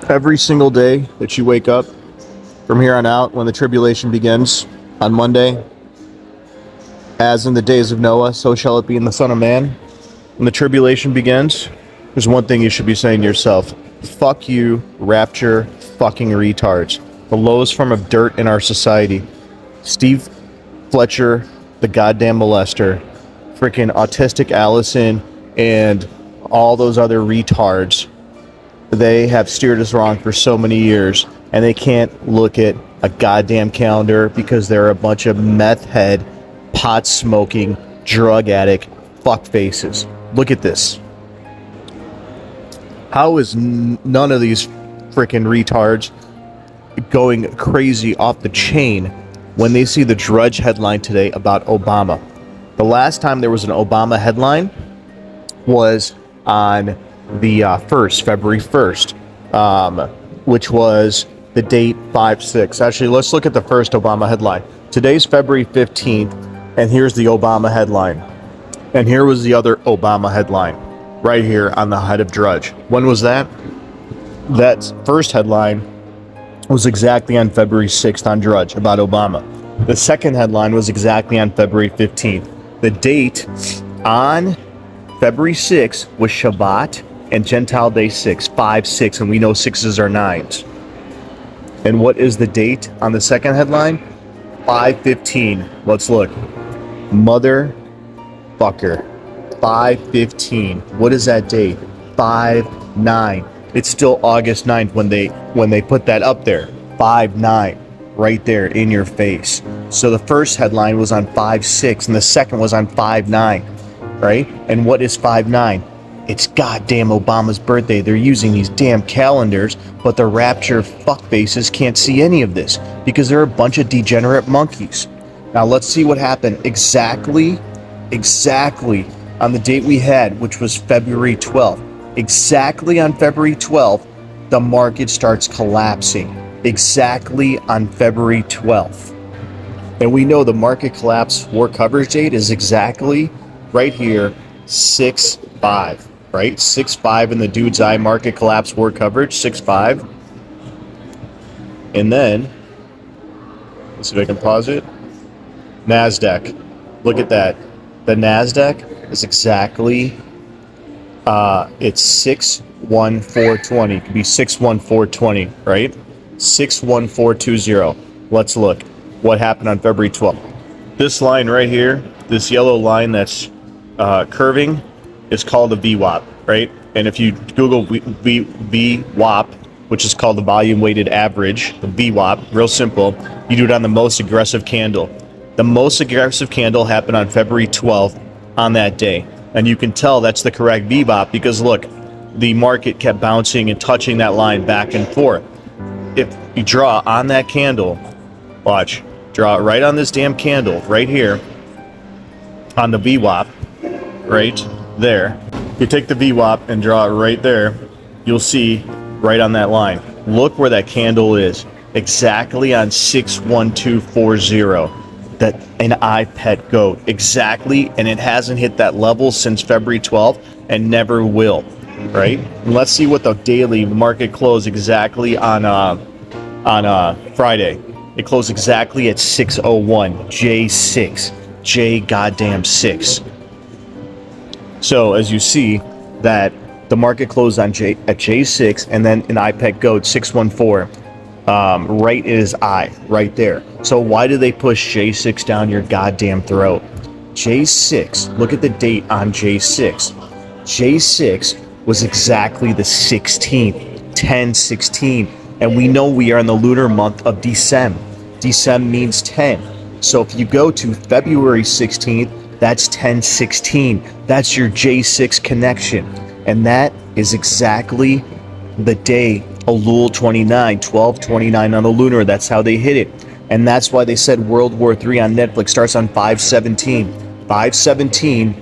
Every single day that you wake up from here on out, when the tribulation begins on Monday, as in the days of Noah, so shall it be in the Son of Man. When the tribulation begins, there's one thing you should be saying to yourself: fuck you, rapture, fucking retards. The lowest form of dirt in our society. Steve Fletcher, the goddamn molester, freaking autistic Allison, and all those other retards. They have steered us wrong for so many years, and they can't look at a goddamn calendar because they're a bunch of meth head, pot smoking, drug addict fuckfaces. Look at this. How is none of these freaking retards going crazy off the chain when they see the Drudge headline today about Obama? The last time there was an Obama headline was on the February 1st, which was the date 5/6. Actually, let's look at the first Obama headline. Today's February 15th, and here's the Obama headline. And here was the other Obama headline, right here on the head of Drudge. When was that? That first headline was exactly on February 6th on Drudge about Obama. The second headline was exactly on February 15th. The date on February 6th was Shabbat and Gentile Day 6, 5/6, and we know sixes are nines. And what is the date on the second headline? 5/15. Let's look. Motherfucker. 5/15. What is that date? 5/9. It's still August 9th when they put that up there. 5/9. Right there in your face. So the first headline was on 5/6 and the second was on 5/9. Right? And what is 5/9? It's goddamn Obama's birthday. They're using these damn calendars, but the rapture fuckfaces can't see any of this because they're a bunch of degenerate monkeys. Now let's see what happened exactly on the date we had, which was February 12th. Exactly on February 12th, the market starts collapsing. Exactly on February 12th. And we know the market collapse war coverage date is exactly right here, 6/5, right? 6/5 in the dude's eye market collapse war coverage, 6/5. And then, let's see if I can pause it. NASDAQ, look at that. The NASDAQ is exactly, it's 61420. It could be 61420, right? 61420. Let's look. What happened on February 12th? This line right here, this yellow line that's curving, is called a VWAP, right? And if you Google VWAP, which is called the volume weighted average, the VWAP, real simple, you do it on the most aggressive candle. The most aggressive candle happened on February 12th on that day. And you can tell that's the correct VWAP because look, the market kept bouncing and touching that line back and forth. If you draw on that candle, watch, draw it right on this damn candle, right here, on the VWAP, right there. You take the VWAP and draw it right there, you'll see right on that line. Look where that candle is, exactly on 61240. That an iPet goat, exactly, and it hasn't hit that level since February 12th and never will, right? And let's see what the daily market closed exactly on Friday. It closed exactly at 601, J6, J goddamn 6. So as you see that the market closed on at J6 and then an iPet goat 614. Right in his eye, right there. So why do they push J6 down your goddamn throat? J6, look at the date on J6. J6 was exactly the 16th, 10/16. And we know we are in the lunar month of December. December means 10. So if you go to February 16th, that's 10/16. That's your J6 connection. And that is exactly the day Elul 29, 12/29 on the lunar. That's how they hit it. And that's why they said World War III on Netflix starts on 5/17. 5/17,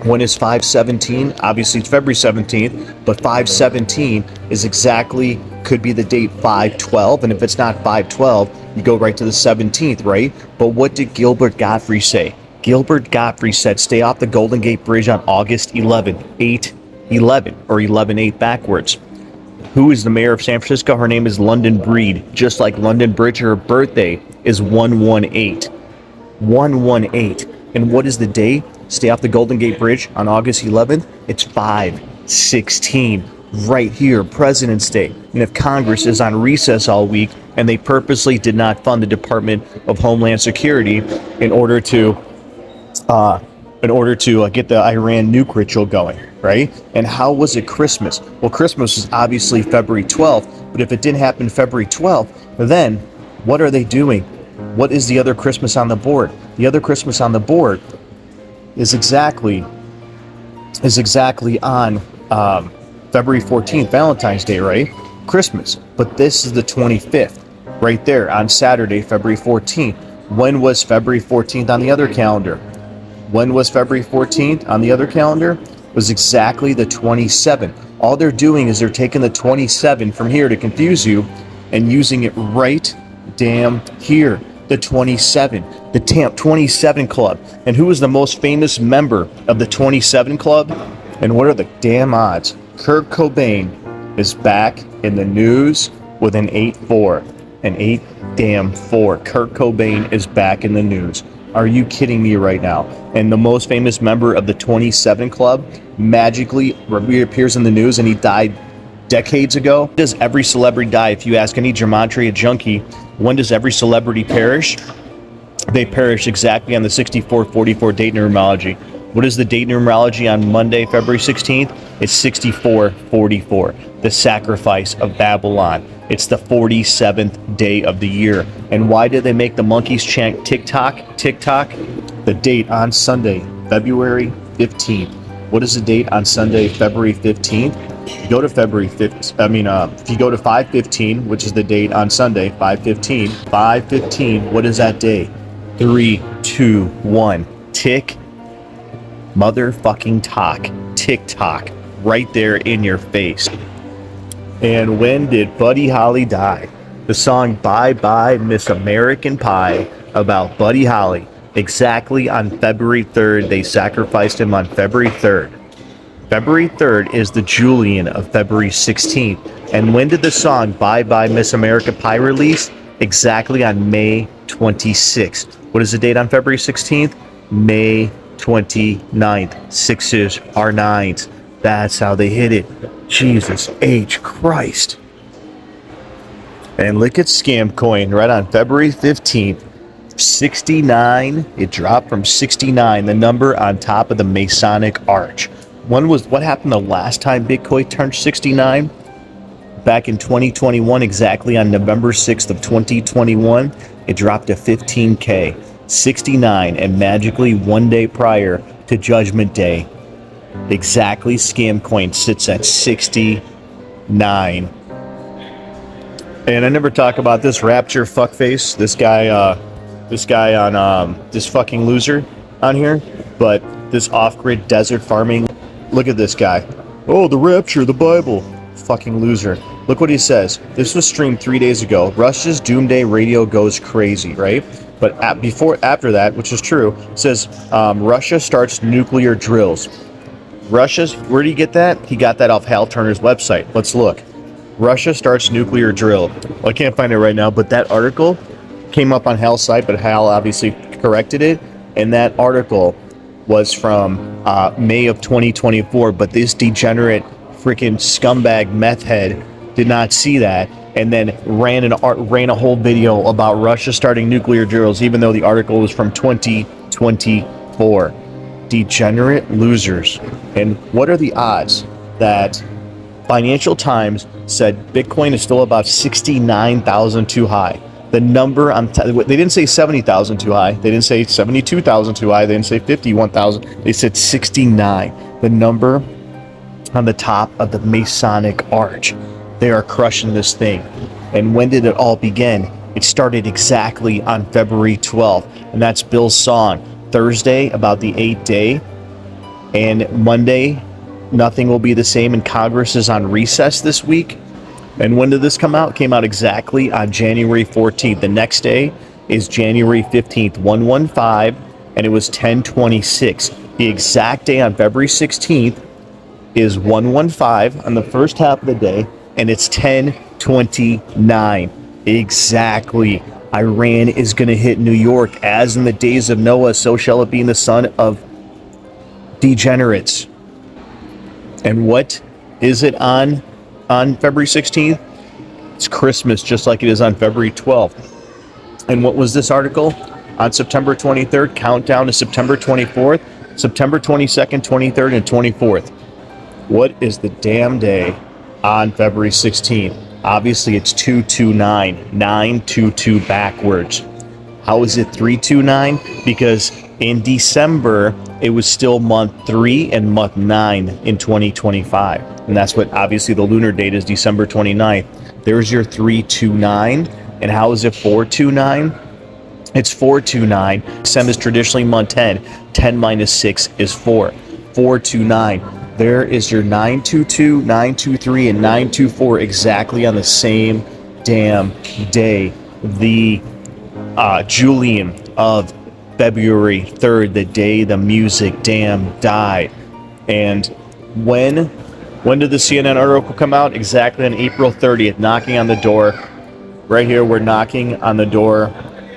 when is 5/17? Obviously it's February 17th, but 5/17 is exactly, could be the date 5/12. And if it's not 5/12, you go right to the 17th, right? But what did Gilbert Gottfried say? Gilbert Gottfried said, stay off the Golden Gate Bridge on August 11, 8/11, or 11/8 backwards. Who is the mayor of San Francisco? Her name is London Breed. Just like London Bridge, her birthday is 118. 118. And what is the day? Stay off the Golden Gate Bridge on August 11th. It's 5/16. Right here, President's Day. And if Congress is on recess all week and they purposely did not fund the Department of Homeland Security in order to get the Iran nuke ritual going, right? And how was it Christmas? Well, Christmas is obviously February 12th, but if it didn't happen February 12th, then what are they doing? What is the other Christmas on the board? The other Christmas on the board is exactly on February 14th, Valentine's Day, right? Christmas. But this is the 25th, right there on Saturday, February 14th. When was February 14th on the other calendar? When was February 14th on the other calendar? It was exactly the 27th. All they're doing is they're taking the 27 from here to confuse you and using it right damn here. The 27, the 27 Club. And who is the most famous member of the 27 Club? And what are the damn odds? Kurt Cobain is back in the news with an 8-4. An 8-4. Kurt Cobain is back in the news. Are you kidding me right now? And the most famous member of the 27 Club magically reappears in the news, and he died decades ago. Does every celebrity die? If you ask any gematria junkie, when does every celebrity perish? They perish exactly on the 6444 date numerology. What is the date numerology on Monday, February 16th? It's 6444, the sacrifice of Babylon. It's the 47th day of the year. And why did they make the monkeys chant tick-tock, tick-tock? The date on Sunday, February 15th. What is the date on Sunday, February 15th? If you go to February 15th, if you go to 5/15, which is the date on Sunday, 5/15, what is that day? 3, 2, 1, tick, motherfucking tock, tick-tock, right there in your face. And when did Buddy Holly die? The song Bye Bye Miss American Pie about Buddy Holly. Exactly on February 3rd, they sacrificed him on February 3rd. February 3rd is the Julian of February 16th. And when did the song Bye Bye Miss America Pie release? Exactly on May 26th. What is the date on February 16th? May 29th. Sixes are nines. That's how they hit it. Jesus H. Christ. And look at Scam Coin right on February 15th. 69. It dropped from 69, the number on top of the Masonic Arch. What happened the last time Bitcoin turned 69? Back in 2021, exactly on November 6th of 2021, it dropped to 15K. 69, and magically one day prior to Judgment Day, exactly Scam Coin sits at 69. And I never talk about this Rapture fuckface, this guy on this fucking loser on here, but this off-grid desert farming. Look at this guy. Oh, the Rapture, the Bible. Fucking loser. Look what he says. This was streamed 3 days ago. Russia's doomsday radio goes crazy, right? But after that, which is true, it says Russia starts nuclear drills. Where did he get that? He got that off Hal Turner's website. Let's look. Russia starts nuclear drill. Well, I can't find it right now, but that article came up on Hal's site, but Hal obviously corrected it. And that article was from May of 2024, but this degenerate freaking scumbag meth head did not see that, and then ran a whole video about Russia starting nuclear drills, even though the article was from 2024. Degenerate losers. And what are the odds that Financial Times said Bitcoin is still about 69,000 too high? The number they didn't say 70,000 too high. They didn't say 72,000 too high. They didn't say 51,000. They said 69. The number on the top of the Masonic Arch. They are crushing this thing. And when did it all begin? It started exactly on February 12th. And that's Bill's song. Thursday, about the 8th day. And Monday, nothing will be the same. And Congress is on recess this week. And when did this come out? It came out exactly on January 14th. The next day is January 15th, 115. And it was 1026. The exact day on February 16th is 115 on the first half of the day. and it's 10:29 exactly. Iran is going to hit New York. As in the days of Noah, so shall it be in the son of degenerates. And what is it on February 16th? It's Christmas, just like it is on February 12th. And what was this article? On September 23rd, countdown to September 24th, September 22nd, 23rd, and 24th. What is the damn day on February 16th? Obviously, it's 229, 922 backwards. How is it 329? Because in December, it was still month 3 and month 9 in 2025. And that's what, obviously, the lunar date is December 29th. There's your 329. And how is it 429? It's 429. Sem is traditionally month 10. 10 minus 6 is 4. 429. There is your 922, 923, and 924 exactly on the same damn day. The Julian of February 3rd, the day the music damn died. And when did the CNN article come out? Exactly on April 30th, knocking on the door. Right here, we're knocking on the door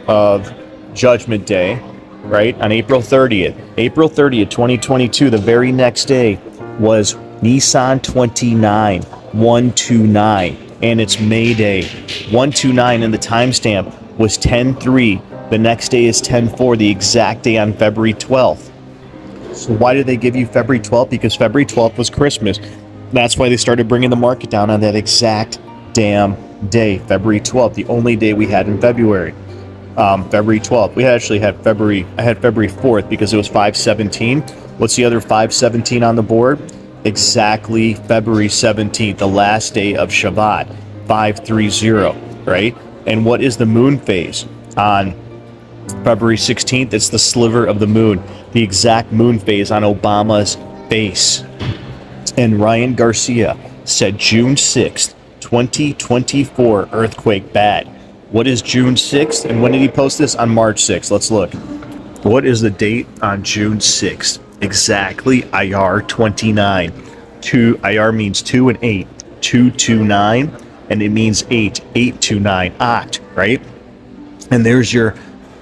of Judgment Day, right? On April 30th. April 30th, 2022, the very next day was Nissan 29, 129. And it's May Day. 129, and the timestamp was 10-3. The next day is 10-4, the exact day on February 12th. So why did they give you February 12th? Because February 12th was Christmas. That's why they started bringing the market down on that exact damn day, February 12th, the only day we had in February. February 12th. I had February 4th because it was 517. What's the other 517 on the board? Exactly February 17th, the last day of Shabbat, 530, right? And what is the moon phase on February 16th? It's the sliver of the moon, the exact moon phase on Obama's face. And Ryan Garcia said June 6th, 2024 earthquake bad. What is June 6th? And when did he post this? On March 6th. Let's look. What is the date on June 6th? Exactly IR 29. IR means 2 and 8. 229, and it means 8. 829. Oct, right? And there's your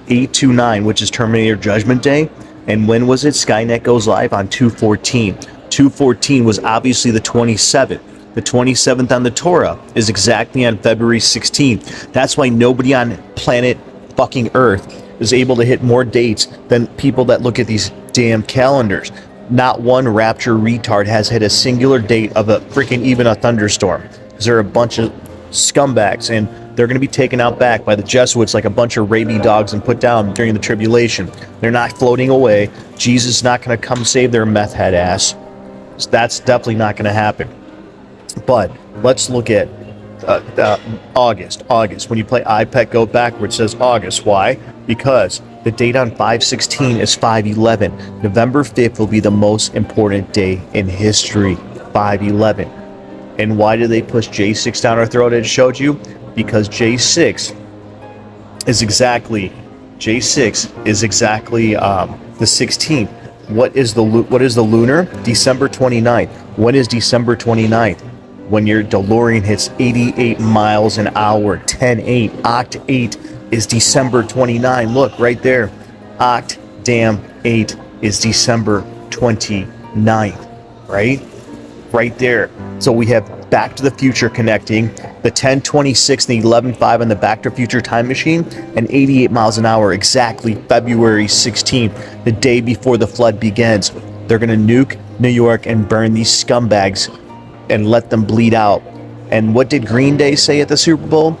829, which is Terminator Judgment Day. And when was it? Skynet goes live on 214. 214 was obviously the 27th. The 27th on the Torah is exactly on February 16th. That's why nobody on planet fucking Earth is able to hit more dates than people that look at these damn calendars. Not one rapture retard has hit a singular date of a freaking even a thunderstorm. Because they're a bunch of scumbags, and they're going to be taken out back by the Jesuits like a bunch of rabid dogs and put down during the tribulation. They're not floating away. Jesus is not going to come save their meth head ass. So that's definitely not going to happen. But let's look at August. When you play iPad, go backwards, it says August. Why? Because the date on 5/16 is 5/11. November 5th will be the most important day in history. 5/11. And why did they push J6 down our throat? I just showed you. Because J6 is exactly the 16th. What is the lunar? December 29th. When is December 29th? When your DeLorean hits 88 miles an hour, 10-8, Oct 8 is December 29. Look, right there. Oct damn 8 is December 29th, right? Right there. So we have Back to the Future connecting, the 1026 and the 11.5 on the Back to the Future time machine, and 88 miles an hour, exactly February 16th, the day before the flood begins. They're going to nuke New York and burn these scumbags and let them bleed out. And what did Green Day say at the Super Bowl?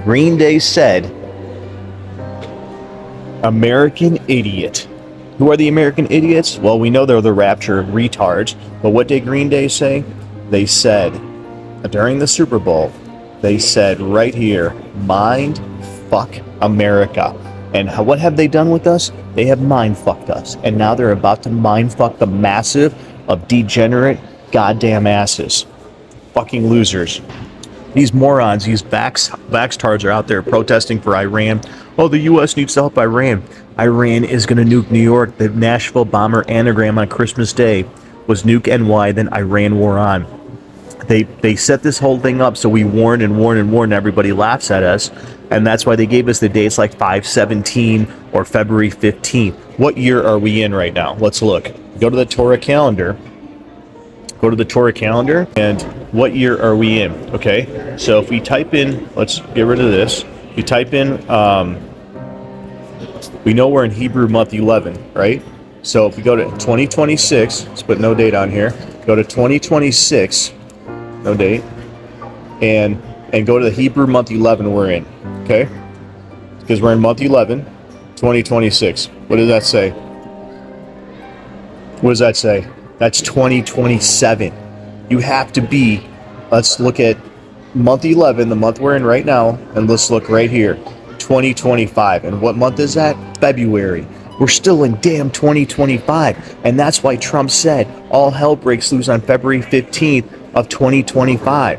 Green Day said, American idiot. Who are the American idiots? Well, we know they're the rapture retards. But what did Green Day say? They said, during the Super Bowl, they said right here, mind fuck America. And what have they done with us? They have mind fucked us. And now they're about to mind fuck the massive of degenerate goddamn asses. Fucking losers. These morons, these backstards are out there protesting for Iran. Oh, the U.S. needs to help Iran. Iran is going to nuke New York. The Nashville bomber anagram on Christmas Day was nuke NY, then Iran war on. They set this whole thing up so we warn and warn and warn, and everybody laughs at us, and that's why they gave us the dates like 5/17 or February 15th. What year are we in right now? Let's look. Go to the Torah calendar. Go to the Torah calendar, and what year are we in? Okay, so if we type in, let's get rid of this. You type in, we know we're in Hebrew month 11, right? So if we go to 2026, let's put no date on here. Go to 2026, no date, and go to the Hebrew month 11 we're in, okay? Because we're in month 11, 2026. What does that say? What does that say? That's 2027. You have to be, let's look at month 11, the month we're in right now, and let's look right here, 2025. And what month is that? February. We're still in damn 2025. And that's why Trump said all hell breaks loose on February 15th of 2025.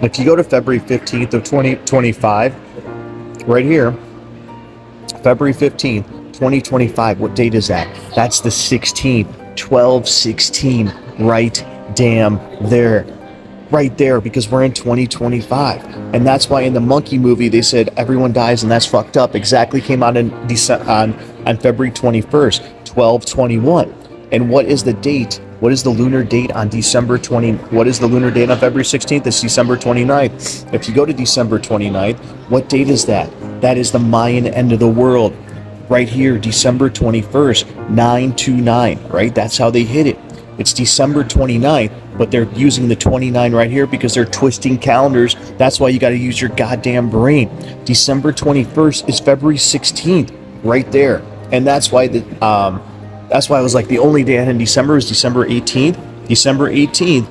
If you go to February 15th of 2025, right here, February 15th, 2025, what date is that? That's the 16th, 12/16, right damn there. Right there, because we're in 2025. And that's why in the Monkey movie they said everyone dies and that's fucked up. Exactly came out in on February 21st, 12/21. And what is the date? What is the lunar date on December 20? What is the lunar date on February 16th? It's December 29th. If you go to December 29th, what date is that? That is the Mayan end of the world. Right here, December 21st, 929, right? That's how they hit it. It's December 29th, but they're using the 29 right here because they're twisting calendars. That's why you got to use your goddamn brain. December 21st is February 16th, right there. And that's why I was like, the only day in December is December 18th. December 18th,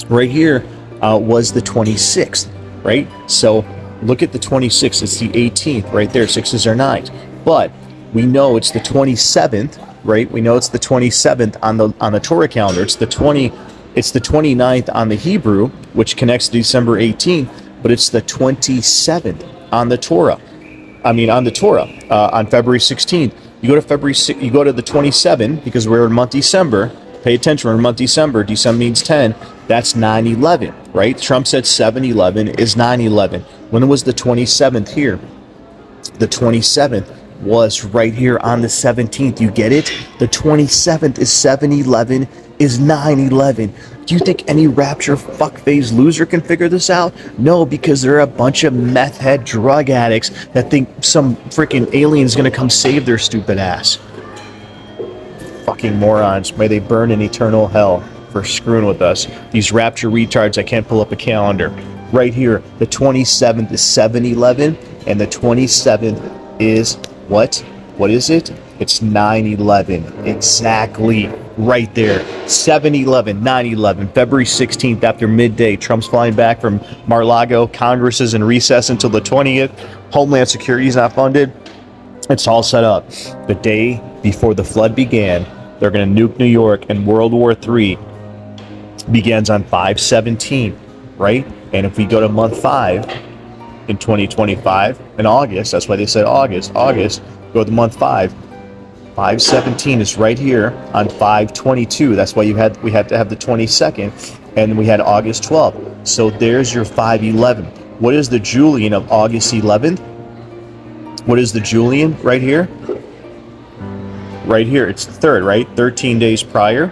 right here, was the 26th, right? So look at the 26th. It's the 18th, right there. Sixes are nines. But we know it's the 27th, right? We know it's the 27th on the Torah calendar. It's the 29th on the Hebrew, which connects to December 18th, but it's the 27th on the Torah. On February 16th. You go to you go to the 27th because we're in month December. Pay attention, we're in month December. December means 10. That's 9/11, right? Trump said 7/11 is 9/11. When was the 27th here? The 27th was right here on the 17th. You get it? The 27th is 7/11 is 9/11. Do you think any rapture fuckface loser can figure this out? No, because they're a bunch of meth head drug addicts that think some freaking alien's gonna come save their stupid ass. Fucking morons. May they burn in eternal hell for screwing with us. These rapture retards, I can't pull up a calendar. Right here, the 27th is 7/11, and the 27th is what? What is it? It's 9/11. Exactly. Right there. 7/11, 9/11, February 16th after midday. Trump's flying back from Mar-a-Lago. Congress is in recess until the 20th. Homeland Security is not funded. It's all set up. The day before the flood began, they're going to nuke New York, and World War III begins on 5/17, right? And if we go to month 5 in 2025, in August, that's why they said August, go to month 5. 5/17 is right here on 5/22. That's why we had to have the 22nd, and we had August 12th. So there's your 5/11. What is the Julian of August 11th? What is the Julian right here? Right here, it's the 3rd, right? 13 days prior.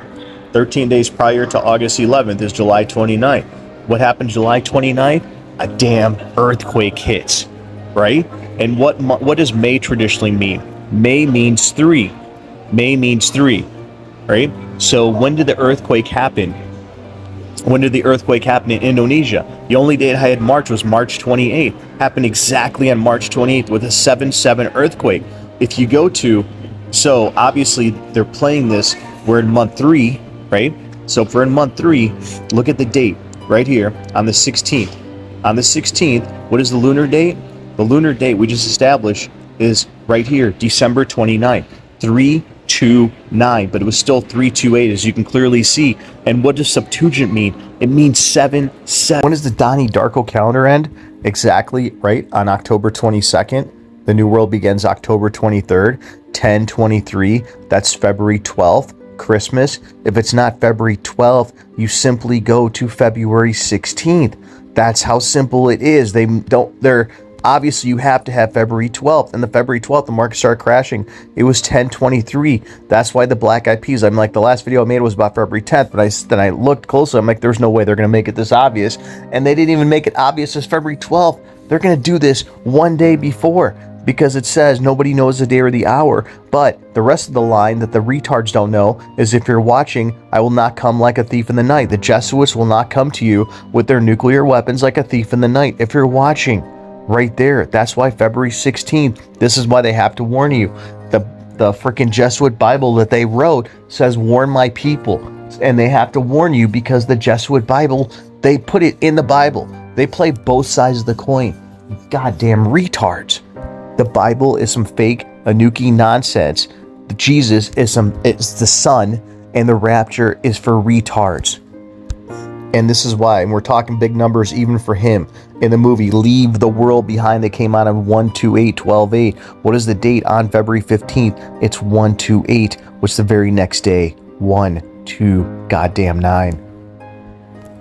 13 days prior to August 11th is July 29th. What happened July 29th? A damn earthquake hits, right? And what does May traditionally mean? May means 3. May means 3, right? So when did the earthquake happen? When did the earthquake happen in Indonesia? The only date I had in March was March 28th. Happened exactly on March 28th with a 7/7 earthquake. If you go to, so obviously they're playing this, we're in month 3, right? So if we're in month 3, look at the date right here on the 16th. On the 16th, what is the lunar date? The lunar date we just established is right here, December 29th, 3/2/9, but it was still 3/2/8, as you can clearly see. And what does Septuagint mean? It means 7/7. When does the Donnie Darko calendar end? Exactly, right, on October 22nd. The New World begins October 23rd, 10/23, that's February 12th. Christmas, if it's not February 12th, you simply go to February 16th. That's how simple it is. They're obviously you have to have February 12th, and the February 12th, the market started crashing. It was 1023. That's why the Black Eyed Peas, I'm like, the last video I made was about February 10th, but then I looked closer. I'm like, there's no way they're going to make it this obvious. And they didn't even make it obvious as February 12th. They're going to do this one day before, because it says nobody knows the day or the hour. But the rest of the line that the retards don't know is, if you're watching, I will not come like a thief in the night. The Jesuits will not come to you with their nuclear weapons like a thief in the night. If you're watching, right there, that's why February 16th, this is why they have to warn you. The freaking Jesuit Bible that they wrote says, warn my people. And they have to warn you because the Jesuit Bible, they put it in the Bible. They play both sides of the coin. Goddamn retards. The Bible is some fake Anunnaki nonsense. Jesus is it's the Son, and the rapture is for retards. And this is why, and we're talking big numbers even for him. In the movie Leave the World Behind, that came out on 1/28/12/8. What is the date on February 15th? It's 1/28, which is the very next day. 1/2 goddamn 9.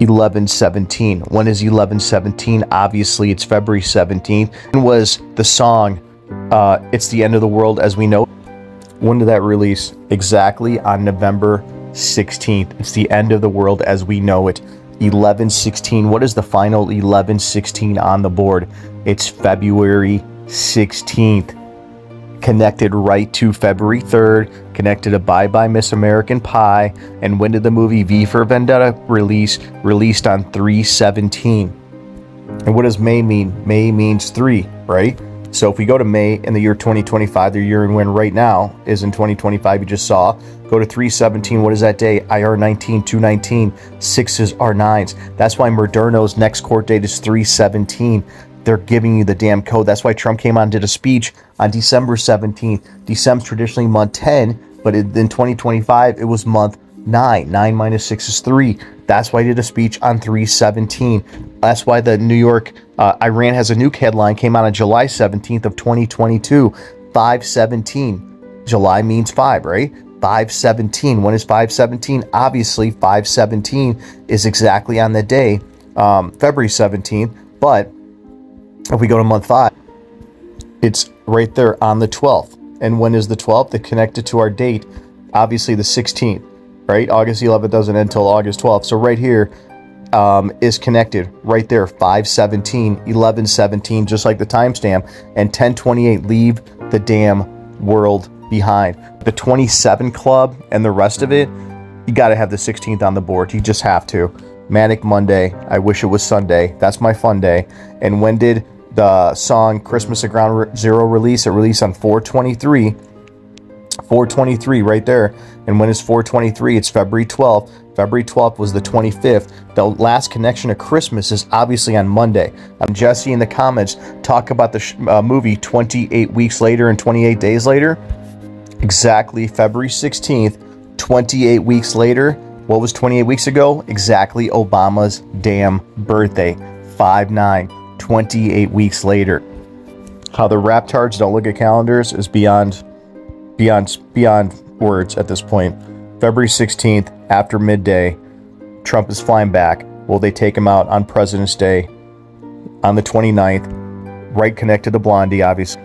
11/17. When is 11/17? Obviously, it's February 17th. When was the song It's the End of the World as We Know? When did that release? Exactly on November 16th. It's the end of the world as we know it. 11/16. What is the final 11/16 on the board? It's February 16th. Connected right to February 3rd, connected to Bye Bye Miss American Pie. And when did the movie V for Vendetta release? Released on 3/17. And what does May mean? May means 3, right? So if we go to May in the year 2025, the year in when right now is in 2025, you just saw, go to 3/17. What is that day? IR 19, 219, 6s are 9s. That's why Moderno's next court date is 3/17. They're giving you the damn code. That's why Trump came on and did a speech on December 17th. December's traditionally month 10, but in 2025, it was month 9. 9 minus 6 is 3. That's why I did a speech on 3/17. That's why the New York, Iran has a nuke headline, came out on July 17th of 2022. 5/17. July means 5, right? 5/17. When is 5/17? Obviously, 5/17 is exactly on the day, February 17th. But if we go to month 5, it's right there on the 12th. And when is the 12th? It's connected to our date, obviously the 16th, right? August 11th doesn't end until August 12th. So right here is connected right there, 5/17, 11/17, just like the timestamp, and 10/28, leave the damn world behind. The 27 club and the rest of it, you got to have the 16th on the board. You just have to. Manic Monday, I wish it was Sunday. That's my fun day. And when did the song Christmas at Ground Zero release? It released on 4/23. 4/23 right there. And when is 4/23? It's February 12th. February 12th was the 25th. The last connection to Christmas is obviously on Monday. Jesse in the comments, talk about the movie 28 weeks later and 28 days later. Exactly February 16th, 28 weeks later. What was 28 weeks ago? Exactly Obama's damn birthday. 5/9, 28 weeks later. How the raptards don't look at calendars is beyond words at this point. February 16th, after midday, Trump is flying back. Will they take him out on President's Day on the 29th? Right connected to Blondie, obviously.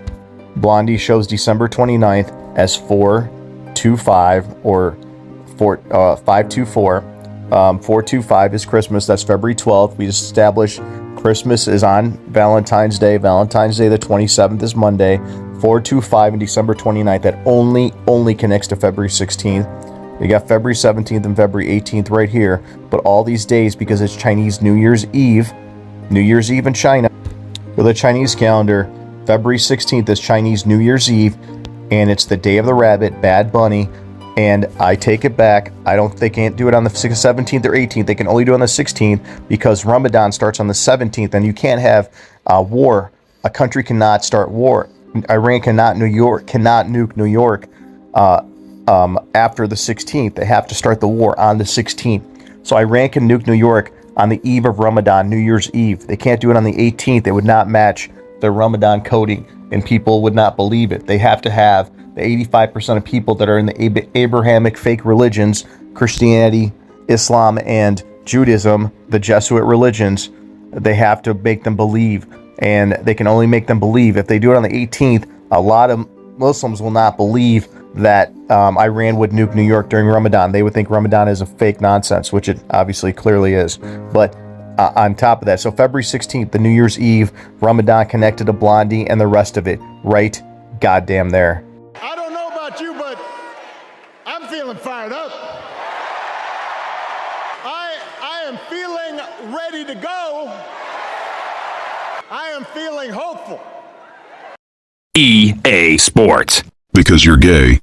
Blondie shows December 29th as 4/25 or 5/24. 4/25 is Christmas. That's February 12th. We established Christmas is on Valentine's Day. Valentine's Day, the 27th, is Monday. 4/25 and December 29th. That only connects to February 16th. We got February 17th and February 18th right here. But all these days, because it's Chinese New Year's Eve in China, with a Chinese calendar, February 16th is Chinese New Year's Eve, and it's the Day of the Rabbit, Bad Bunny. And I take it back. I don't. They can't do it on the 17th or 18th. They can only do it on the 16th because Ramadan starts on the 17th, and you can't have war. A country cannot start war. Iran cannot nuke New York after the 16th. They have to start the war on the 16th. So Iran can nuke New York on the eve of Ramadan, New Year's Eve. They can't do it on the 18th. It would not match their Ramadan coating, and people would not believe it. They have to have the 85% of people that are in the Abrahamic fake religions, Christianity, Islam, and Judaism, the Jesuit religions. They have to make them believe, and they can only make them believe. If they do it on the 18th, a lot of Muslims will not believe that Iran would nuke New York during Ramadan. They would think Ramadan is a fake nonsense, which it obviously clearly is. But on top of that, so February 16th, the New Year's Eve, Ramadan connected to Blondie and the rest of it. Right goddamn there. I don't know about you, but I'm feeling fired up. I am feeling ready to go. I am feeling hopeful. EA Sports. Because you're gay.